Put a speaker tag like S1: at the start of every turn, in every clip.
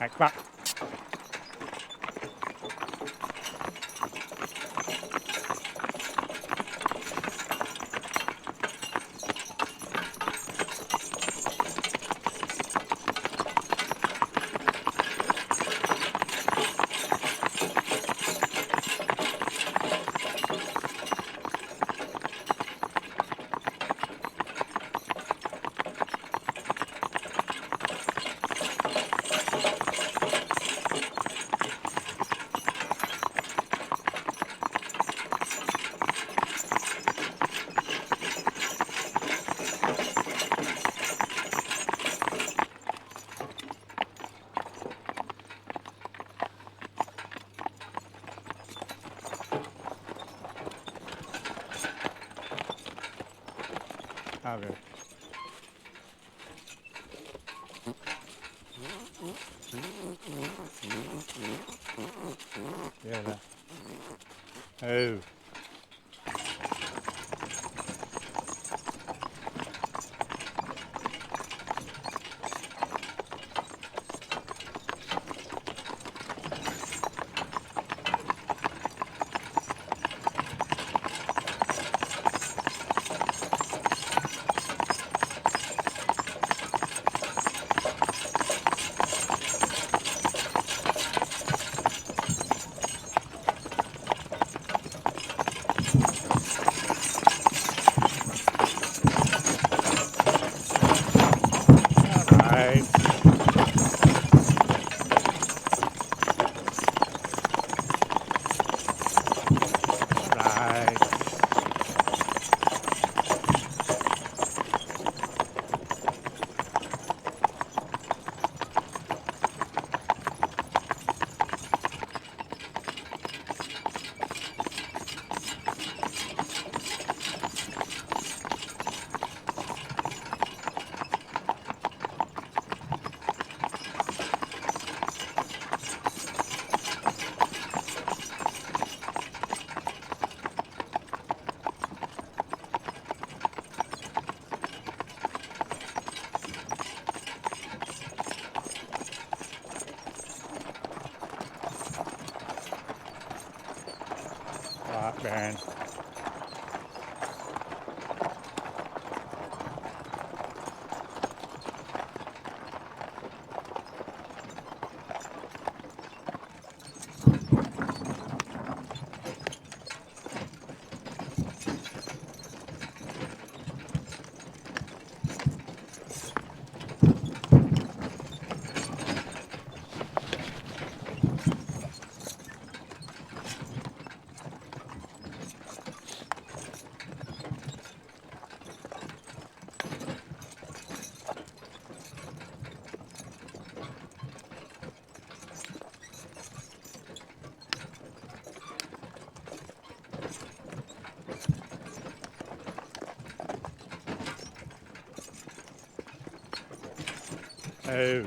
S1: Back, back. Okay. Yeah, that. Oh. Alright. Alright. Right, man. Oh.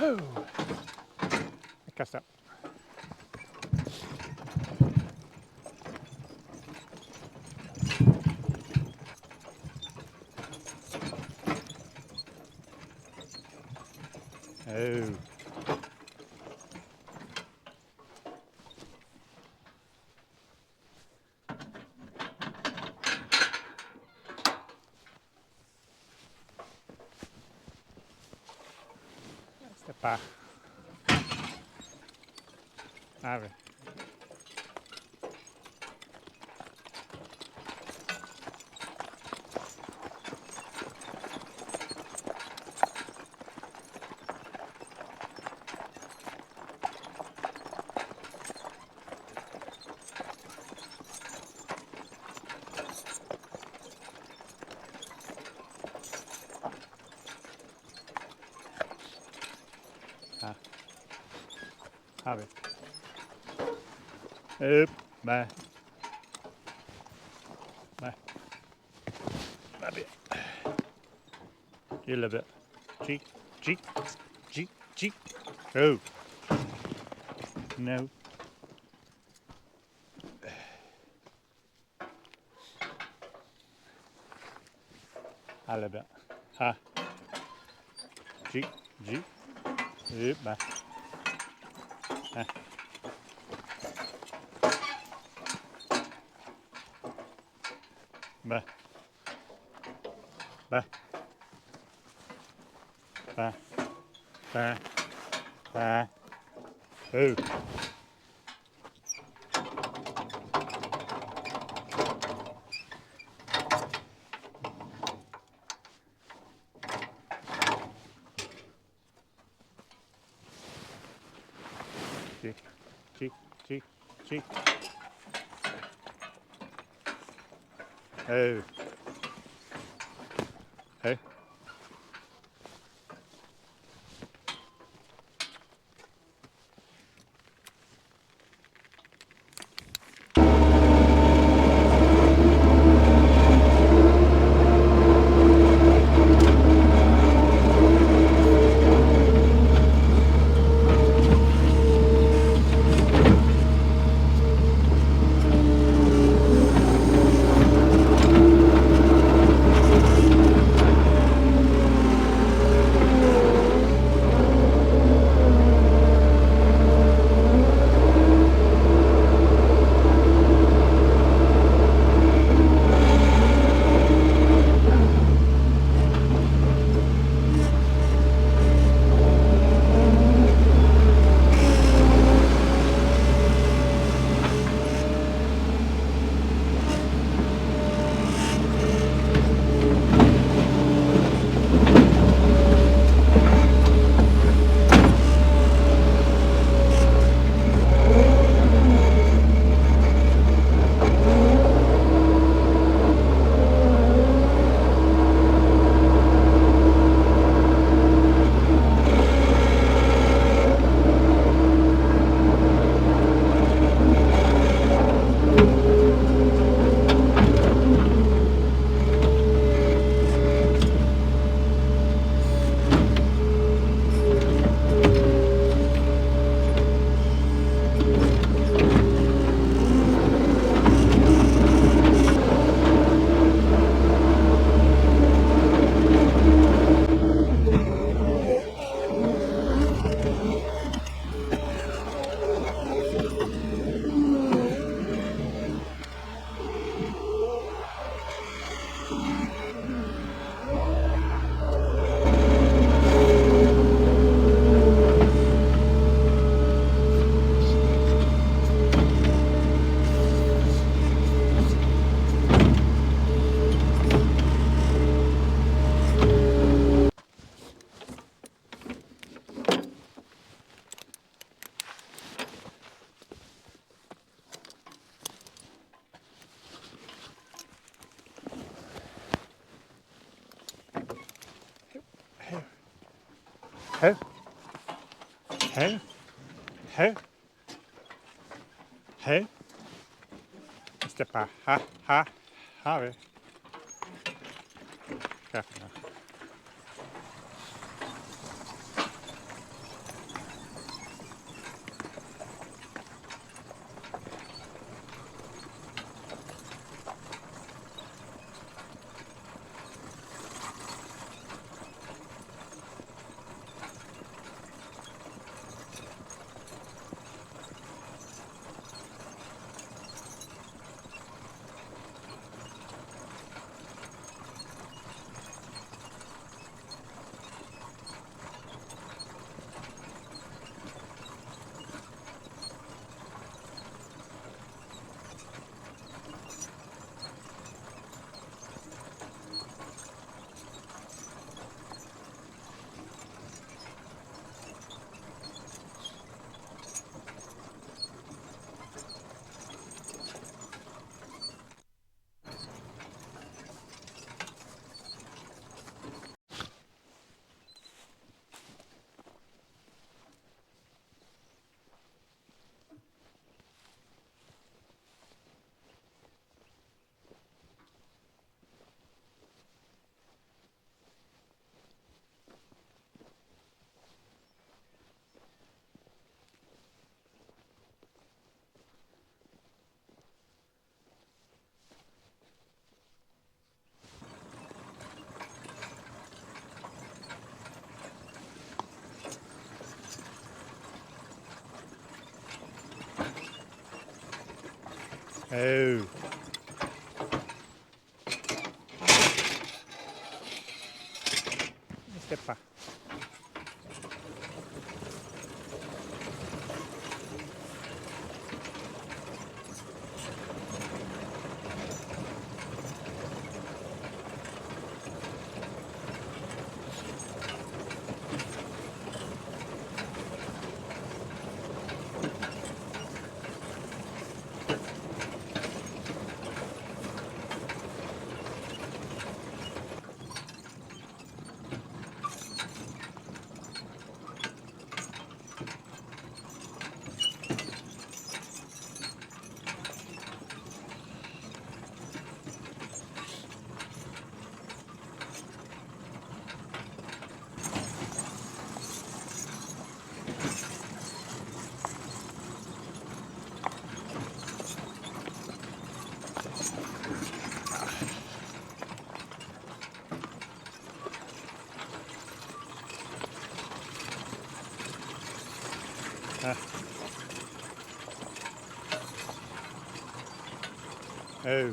S1: Oh. Cast up. Oh. pa. Ave. Ah. Ave. Up. Bye. Bye. Ave. You love it. Cheek. Cheek. Cheek. Cheek. Oh. No. I love it. Ha. Cheek. Cheek. Up. Bye. Ha. Bye. Bye. Bye. Bye. Bye. Oh. Cheek. Cheek. Cheek. Cheek. Oh. Hey. Hey. Hey. Hey. Hey. Step back. Ha. Ha. Harry. Careful now. Oh. Step back. Oh.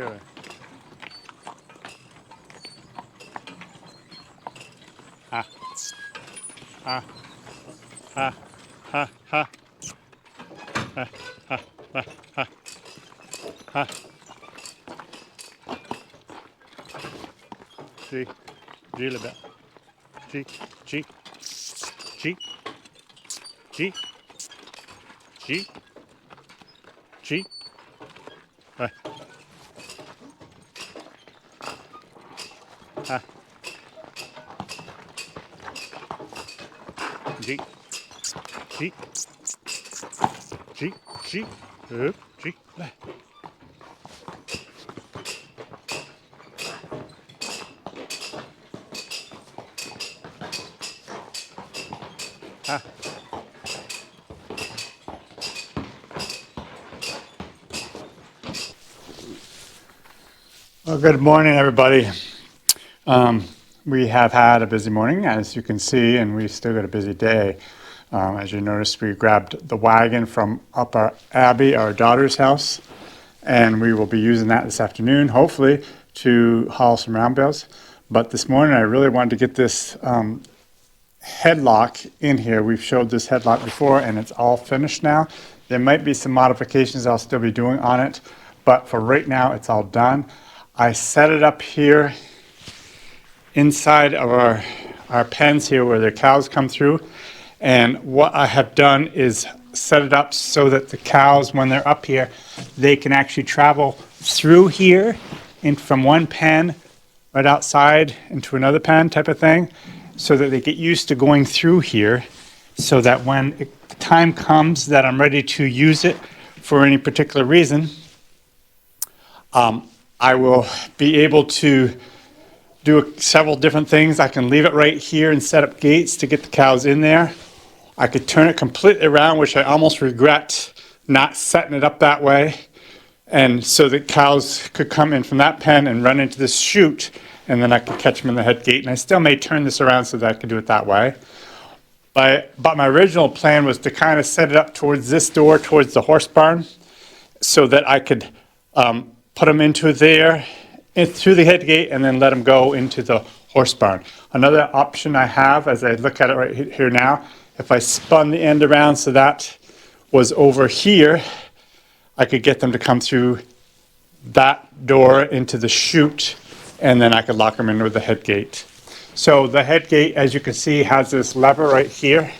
S1: Really. Ha, ha, ha, ha, ha, ha, ha, ha, ha, ha. G, G le bit. G, G, G, G, G, G. Ha, ha, G, G, G, G, G, le. Ha. Well, good morning, everybody. We have had a busy morning, as you can see, and we've still got a busy day. As you noticed, we grabbed the wagon from up our Abby, our daughter's house, and we will be using that this afternoon, hopefully, to haul some round bales. But this morning, I really wanted to get this headlock in here. We've showed this headlock before, and it's all finished now. There might be some modifications I'll still be doing on it, but for right now, it's all done. I set it up here inside of our pens here where the cows come through. And what I have done is set it up so that the cows, when they're up here, they can actually travel through here and from one pen right outside into another pen type of thing, so that they get used to going through here, so that when the time comes that I'm ready to use it for any particular reason, I will be able to do several different things. I can leave it right here and set up gates to get the cows in there. I could turn it completely around, which I almost regret not setting it up that way. And so the cows could come in from that pen and run into this chute, and then I could catch them in the head gate. And I still may turn this around so that I could do it that way. But my original plan was to kind of set it up towards this door, towards the horse barn, so that I could put them into there, through the head gate, and then let them go into the horse barn. Another option I have, as I look at it right here now, if I spun the end around so that was over here, I could get them to come through that door into the chute, and then I could lock them in with the head gate. So the head gate, as you can see, has this lever right here,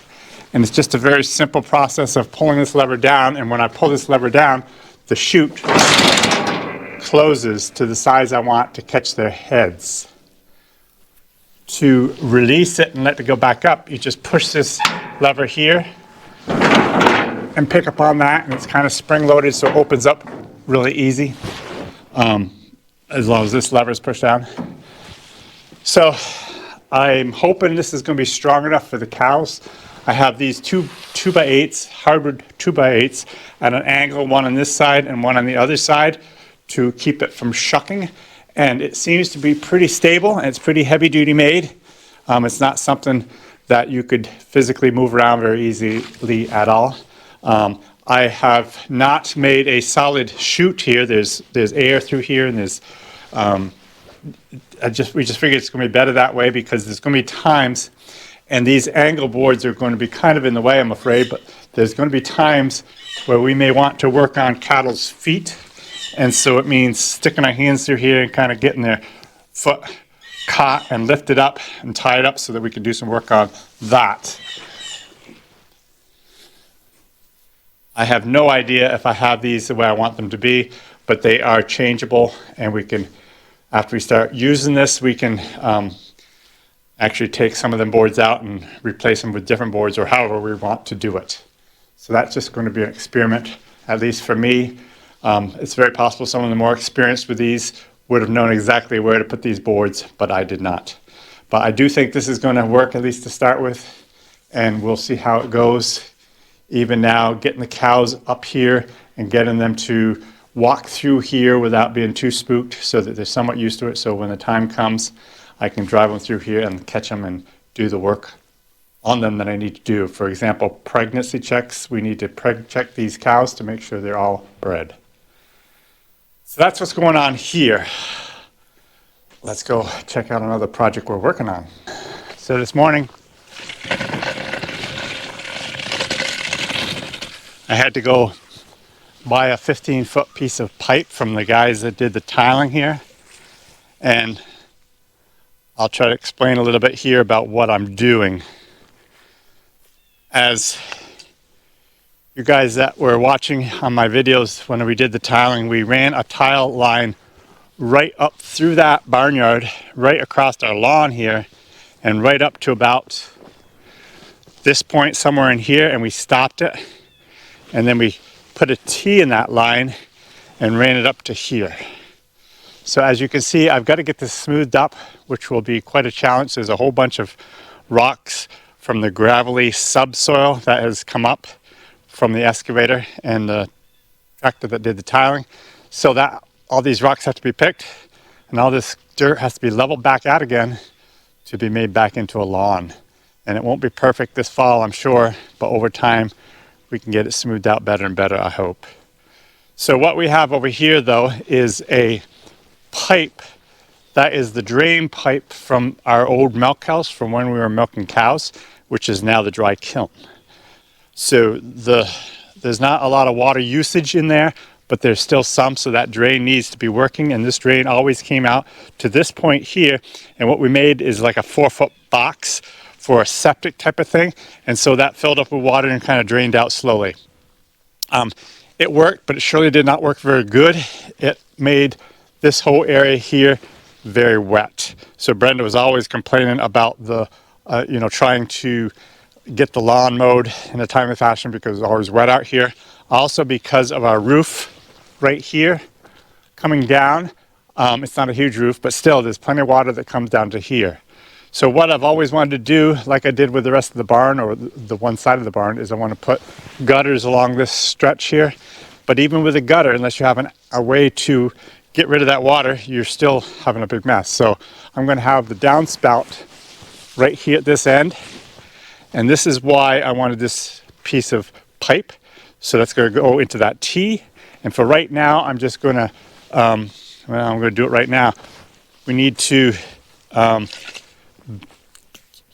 S1: and it's just a very simple process of pulling this lever down, and when I pull this lever down, the chute closes to the size I want to catch their heads. To release it and let it go back up, you just push this lever here and pick up on that, and it's kind of spring-loaded, so it opens up really easy, as long as this lever is pushed down. So I'm hoping this is going to be strong enough for the cows. I have these 2x8s, hardwood 2x8s, at an angle, one on this side and one on the other side, to keep it from shucking. And it seems to be pretty stable, and it's pretty heavy duty made. It's not something that you could physically move around very easily at all. I have not made a solid chute here. There's air through here, and there's we just figured it's going to be better that way, because there's going to be times, and these angle boards are going to be kind of in the way, I'm afraid, but there's going to be times where we may want to work on cattle's feet. And so it means sticking our hands through here and kind of getting their foot caught and lifted up and tied up so that we can do some work on that. I have no idea if I have these the way I want them to be, but they are changeable, and we can, after we start using this, we can actually take some of them boards out and replace them with different boards, or however we want to do it. So that's just going to be an experiment, at least for me. It's very possible some of the more experienced with these would have known exactly where to put these boards, but I did not. But I do think this is going to work, at least to start with, and we'll see how it goes. Even now, getting the cows up here and getting them to walk through here without being too spooked, so that they're somewhat used to it, so when the time comes, I can drive them through here and catch them and do the work on them that I need to do. For example, pregnancy checks. We need to check these cows to make sure they're all bred. So that's what's going on here. Let's go check out another project we're working on. So this morning, I had to go buy a 15-foot piece of pipe from the guys that did the tiling here. And I'll try to explain a little bit here about what I'm doing. As you guys that were watching on my videos when we did the tiling, we ran a tile line right up through that barnyard, right across our lawn here, and right up to about this point somewhere in here, and we stopped it. And then we put a T in that line and ran it up to here. So as you can see, I've got to get this smoothed up, which will be quite a challenge. There's a whole bunch of rocks from the gravelly subsoil that has come up from the excavator and the tractor that did the tiling. So that all these rocks have to be picked, and all this dirt has to be leveled back out again to be made back into a lawn. And it won't be perfect this fall, I'm sure, but over time we can get it smoothed out better and better, I hope. So what we have over here though is a pipe that is the drain pipe from our old milk house from when we were milking cows, which is now the dry kiln. So there's not a lot of water usage in there, but there's still some, so that drain needs to be working, and this drain always came out to this point here, and what we made is like a 4-foot box for a septic type of thing, and so that filled up with water and kind of drained out slowly. It worked, but it surely did not work very good. It made this whole area here very wet. So Brenda was always complaining about the, trying to get the lawn mowed in a timely fashion because it's always wet out here. Also because of our roof right here coming down. It's not a huge roof, but still there's plenty of water that comes down to here. So what I've always wanted to do, like I did with the rest of the barn, or the one side of the barn, is I want to put gutters along this stretch here. But even with a gutter, unless you have a way to get rid of that water, you're still having a big mess. So I'm going to have the downspout right here at this end. And this is why I wanted this piece of pipe. So that's going to go into that T. And for right now, I'm just going to, I'm going to do it right now. We need to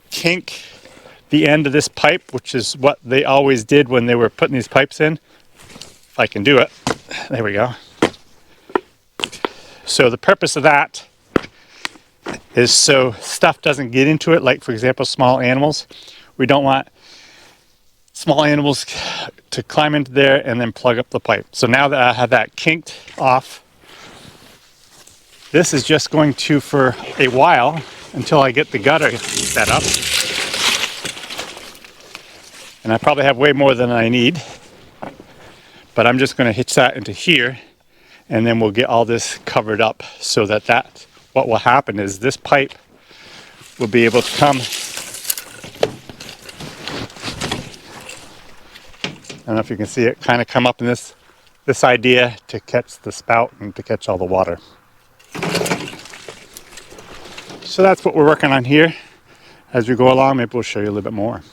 S1: kink the end of this pipe, which is what they always did when they were putting these pipes in. If I can do it. There we go. So the purpose of that is so stuff doesn't get into it, like for example small animals. We don't want small animals to climb into there and then plug up the pipe. So now that I have that kinked off, this is just going to, for a while, until I get the gutter set up. And I probably have way more than I need, but I'm just going to hitch that into here, and then we'll get all this covered up so that what will happen is this pipe will be able to come. I don't know if you can see it kind of come up in this idea to catch the spout and to catch all the water. So that's what we're working on here. As we go along, maybe we'll show you a little bit more.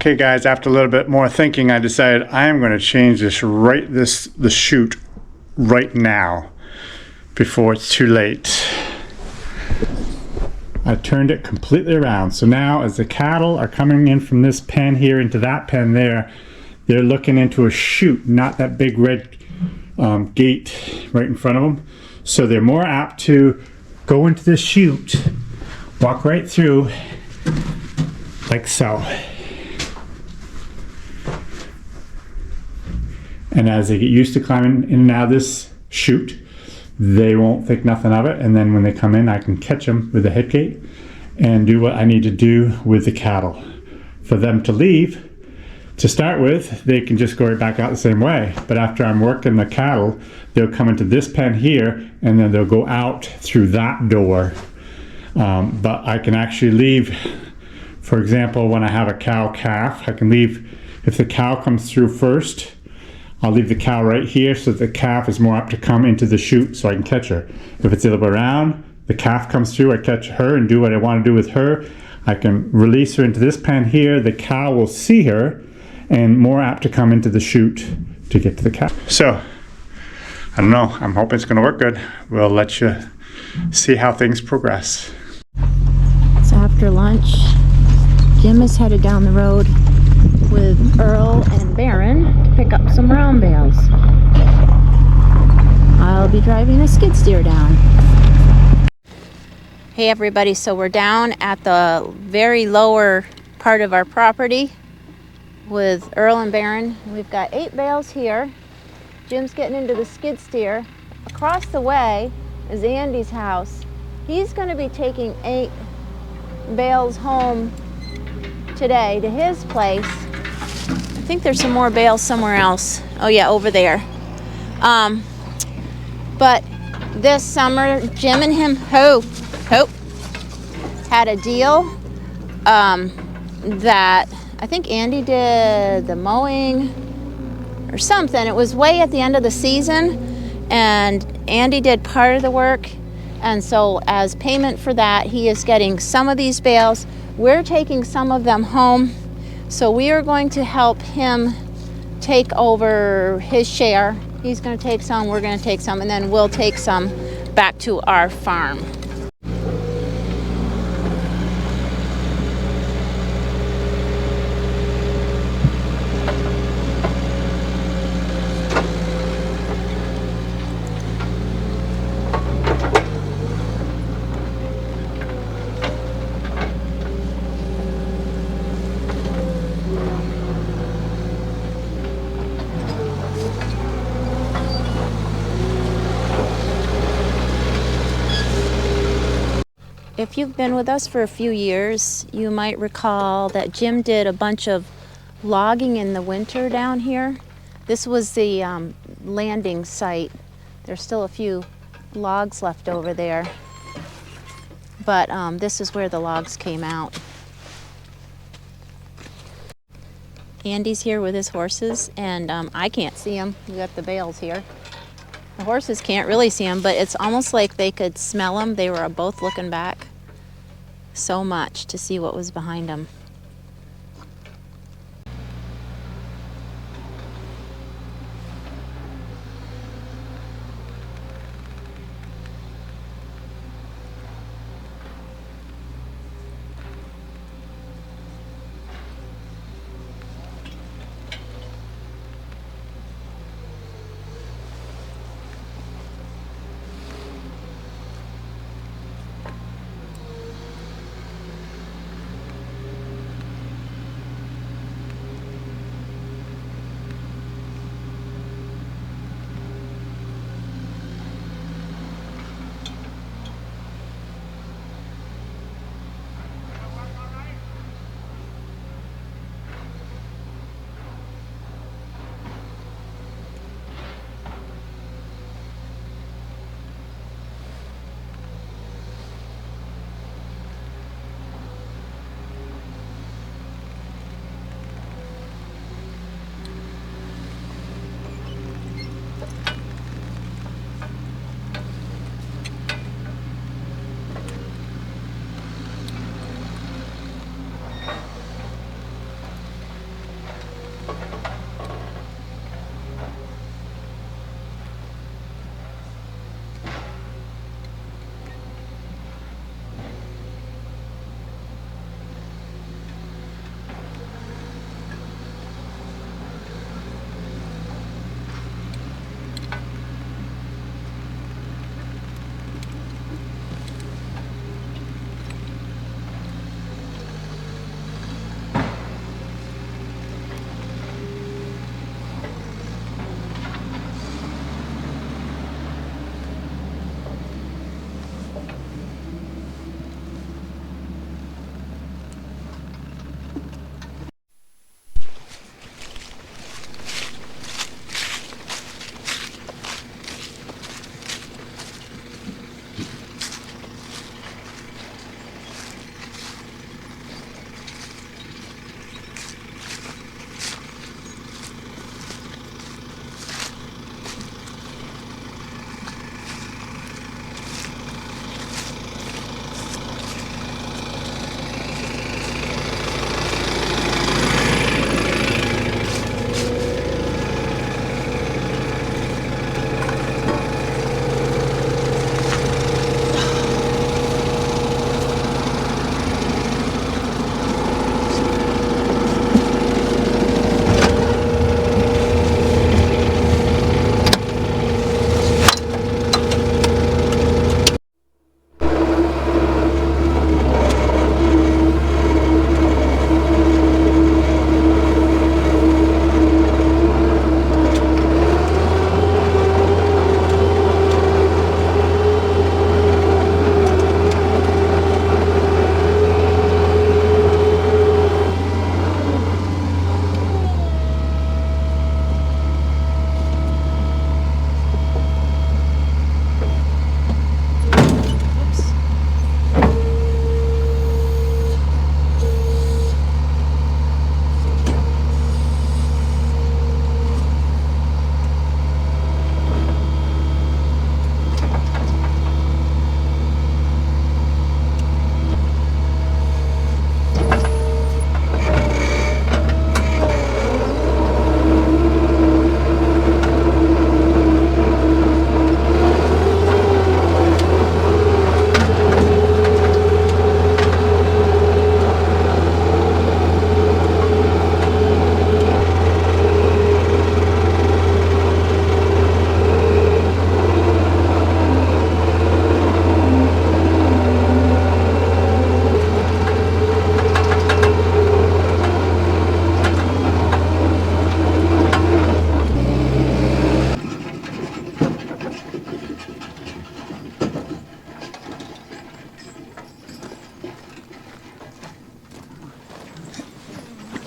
S1: Okay guys, after a little bit more thinking, I decided I am going to change the chute right now before it's too late. I turned it completely around. So now as the cattle are coming in from this pen here into that pen there, they're looking into a chute, not that big red gate right in front of them. So they're more apt to go into the chute, walk right through like so. And as they get used to climbing in and out of this chute, they won't think nothing of it. And then when they come in, I can catch them with the head gate and do what I need to do with the cattle. For them to leave, to start with, they can just go right back out the same way. But after I'm working the cattle, they'll come into this pen here and then they'll go out through that door. But I can actually leave, for example, when I have a cow calf, I can leave, if the cow comes through first, I'll leave the cow right here so that the calf is more apt to come into the chute so I can catch her. If it's the other way around, the calf comes through, I catch her and do what I want to do with her. I can release her into this pen here, the cow will see her and more apt to come into the chute to get to the calf. So, I don't know, I'm hoping it's going to work good. We'll let you see how things progress.
S2: So after lunch, Jim is headed down the road with Earl and Baron to pick up some round bales. I'll be driving a skid steer down. Hey everybody, so we're down at the very lower part of our property with Earl and Baron. We've got 8 bales here. Jim's getting into the skid steer. Across the way is Andy's house. He's going to be taking 8 bales home today to his place. I think there's some more bales somewhere else. Oh yeah, over there. But this summer, Jim and him had a deal that I think Andy did the mowing or something. It was way at the end of the season, and Andy did part of the work. And so as payment for that, he is getting some of these bales. We're taking some of them home. So we are going to help him take over his share. He's going to take some, we're going to take some, and then we'll take some back to our farm. If you've been with us for a few years, you might recall that Jim did a bunch of logging in the winter down here. This was the landing site. There's still a few logs left over there, but this is where the logs came out. Andy's here with his horses, and I can't see them. We got the bales here. The horses can't really see them, but it's almost like they could smell them. They were both looking back so much to see what was behind them.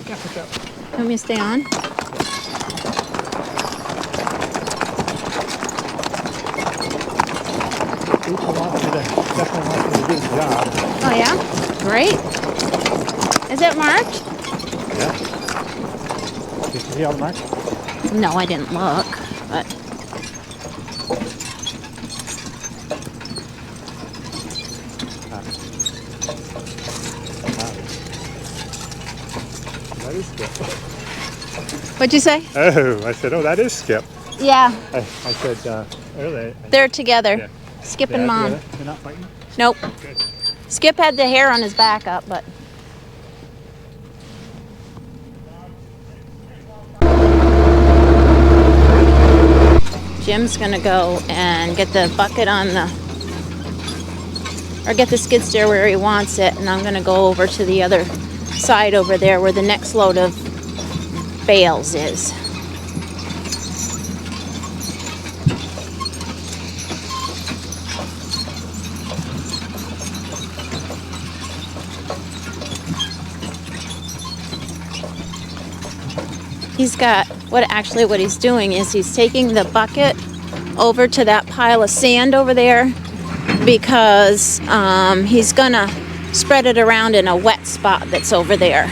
S1: Yeah, for sure.
S2: Want me to stay on?
S1: Definitely wants me to do the job.
S2: Oh yeah? Great. Is it marked?
S1: Yeah. Did you see all the marks?
S2: No, I didn't look, but
S1: That is Skip.
S2: what'd you say?
S1: Oh, I said, oh, that is Skip.
S2: Yeah,
S1: I said earlier.
S2: they're together.
S1: Yeah.
S2: Skip
S1: They
S2: and
S1: are
S2: Mom.
S1: together? They're not fighting?
S2: Nope.
S1: Good.
S2: Skip had the hair on his back up, but Jim's gonna go and get the bucket on the, or get the skid steer where he wants it, and I'm gonna go over to the other side over there where the next load of bales is. He's got, what he's doing is he's taking the bucket over to that pile of sand over there because he's gonna spread it around in a wet spot that's over there.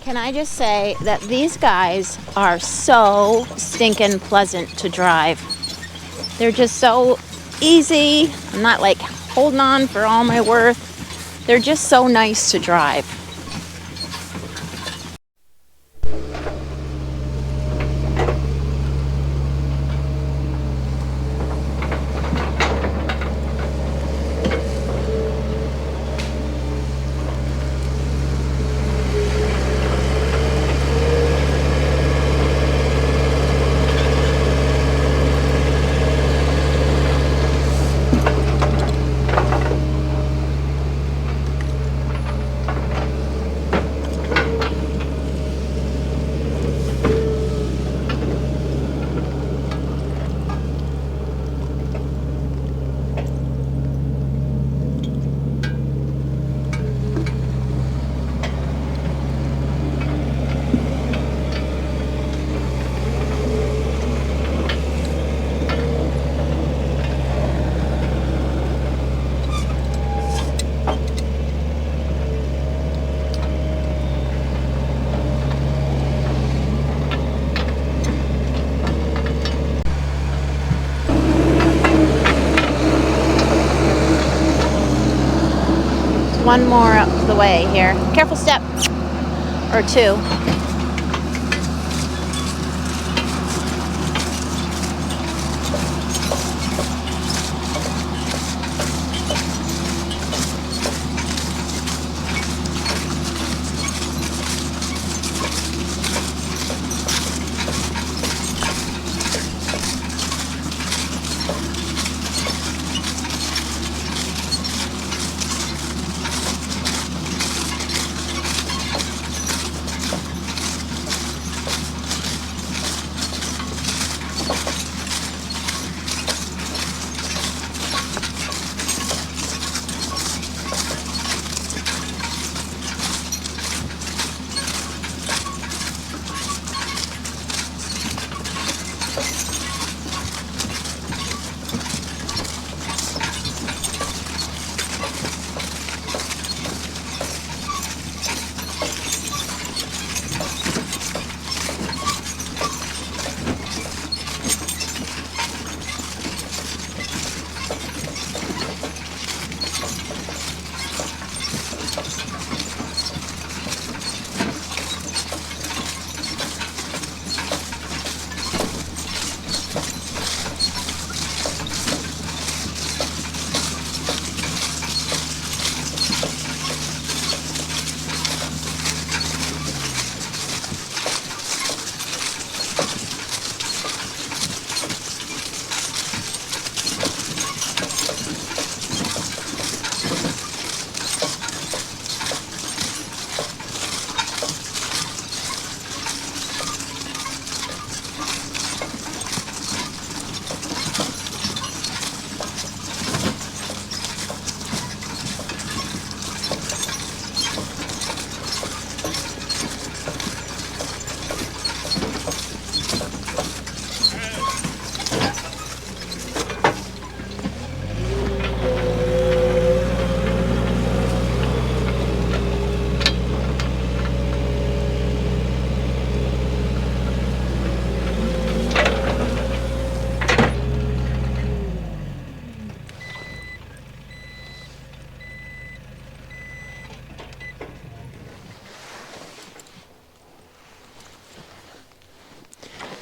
S2: Can I just say that these guys are so stinking pleasant to drive. They're just so easy. I'm not like holding on for all my worth. They're just so nice to drive. One more up the way here. Careful step. Or two.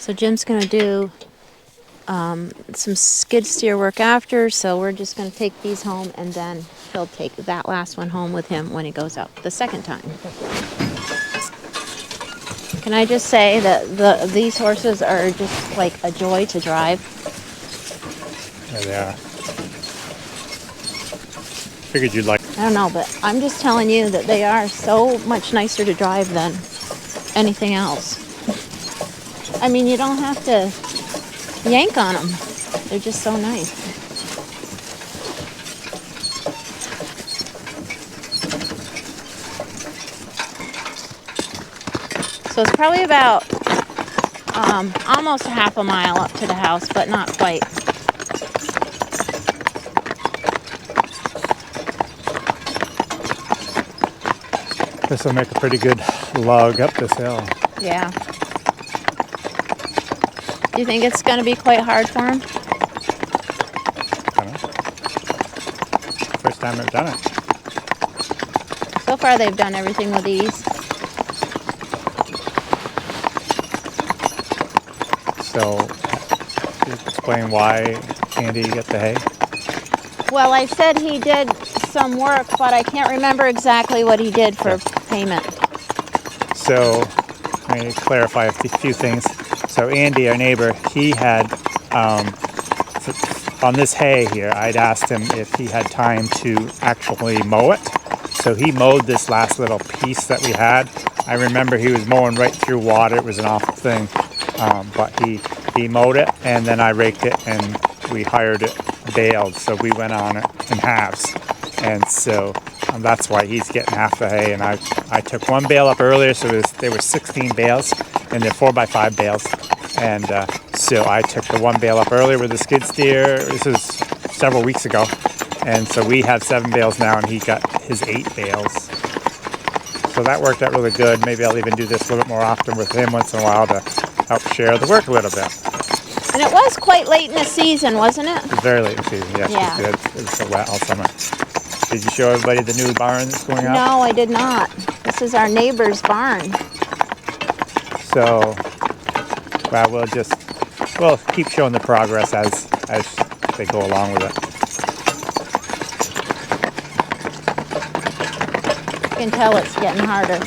S2: So Jim's going to do some skid steer work after, so we're just going to take these home, and then he'll take that last one home with him when he goes out the second time. Can I just say that these horses are just like a joy to drive?
S1: There they are. Figured you'd like.
S2: I don't know, but I'm just telling you that they are so much nicer to drive than anything else. I mean, you don't have to yank on them. They're just so nice. So it's probably about almost a half a mile up to the house, but not quite.
S1: This will make a pretty good log up this hill.
S2: Yeah. Do you think it's going to be quite hard for him?
S1: I don't know. First time I've done it.
S2: So far they've done everything with ease.
S1: So, explain why Andy got the hay.
S2: Well, I said he did some work, but I can't remember exactly what he did for payment.
S1: So, let me clarify a few things. So Andy, our neighbor, he had, on this hay here, I'd asked him if he had time to actually mow it. So he mowed this last little piece that we had. I remember he was mowing right through water. It was an awful thing. But he mowed it, and then I raked it, and we hired it baled. So we went on it in halves. And so that's why he's getting half the hay. And I took one bale up earlier, so there were 16 bales, and they're 4x5 bales. And so I took the one bale up earlier with the skid steer. This was several weeks ago. And so we have 7 bales now, and he got his 8 bales. So that worked out really good. Maybe I'll even do this a little bit more often with him once in a while to help share the work a little bit.
S2: And it was quite late in the season, wasn't it?
S1: It was very late in the season, yes.
S2: Yeah.
S1: It was so wet all summer. Did you show everybody the new barn that's going up?
S2: No, I did not. This is our neighbor's barn.
S1: So, well, we'll keep showing the progress as they go along with it.
S2: You can tell it's getting harder.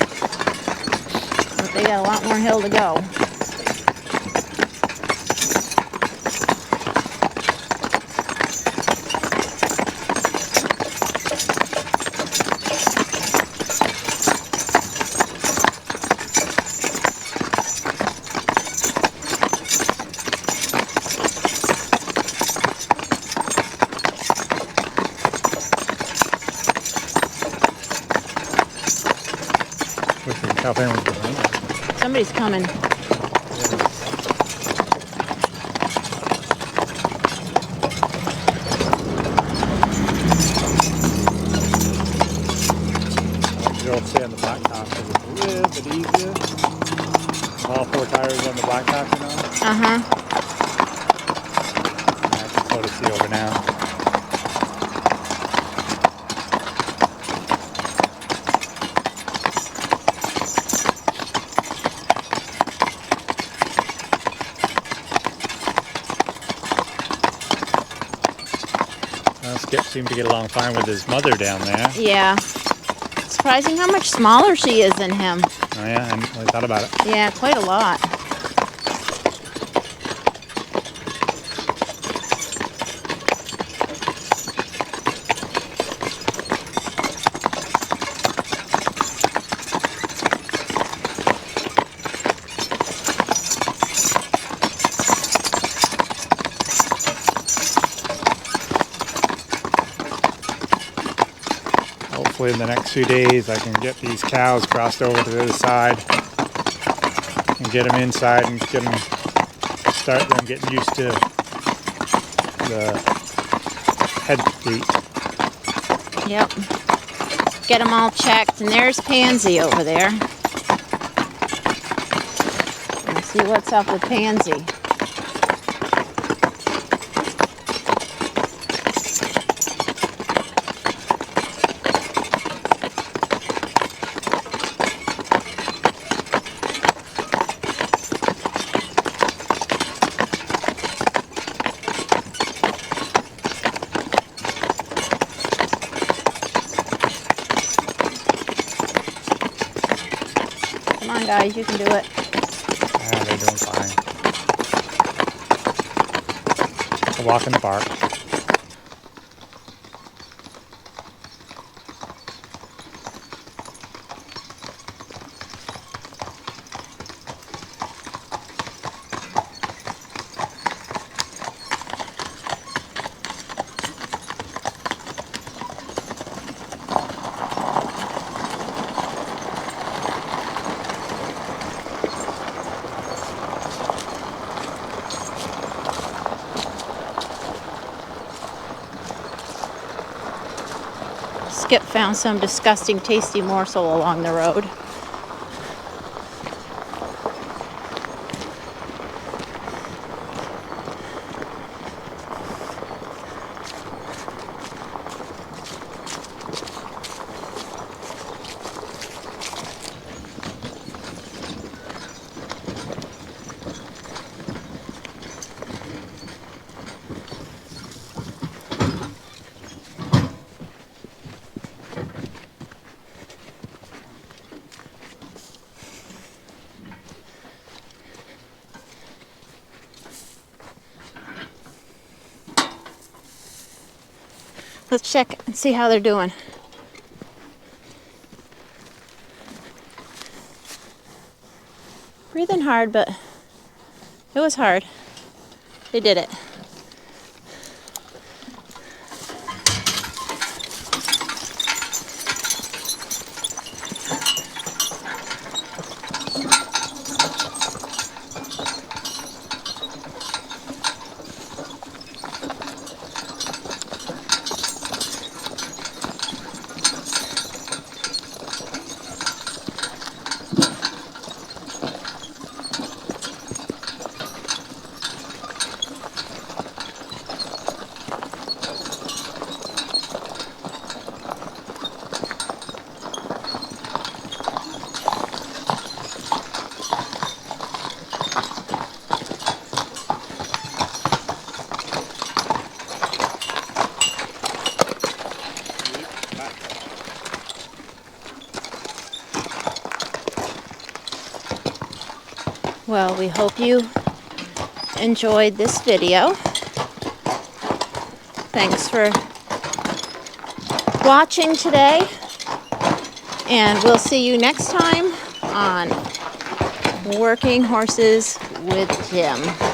S2: But they got a lot more hill to go. Somebody's coming.
S1: I'll stay on the blacktop because it's a little bit easier. All 4 tires on the blacktop, you know?
S2: Uh-huh.
S1: I can sort of see over now. Skip seemed to get along fine with his mother down there.
S2: Yeah. Surprising how much smaller she is than him.
S1: Oh yeah, I hadn't really thought about it.
S2: Yeah, quite a lot.
S1: Hopefully in the next few days I can get these cows crossed over to the other side and get them inside and start them getting used to the head feet.
S2: Yep. Get them all checked, and there's Pansy over there. Let's see what's up with Pansy. guys. You can do it.
S1: Yeah, they're doing fine. A walk in the park.
S2: Skip found some disgusting, tasty morsel along the road. Let's check and see how they're doing. Breathing hard, but it was hard. They did it. Well, we hope you enjoyed this video. Thanks for watching today, and we'll see you next time on Working Horses with Tim.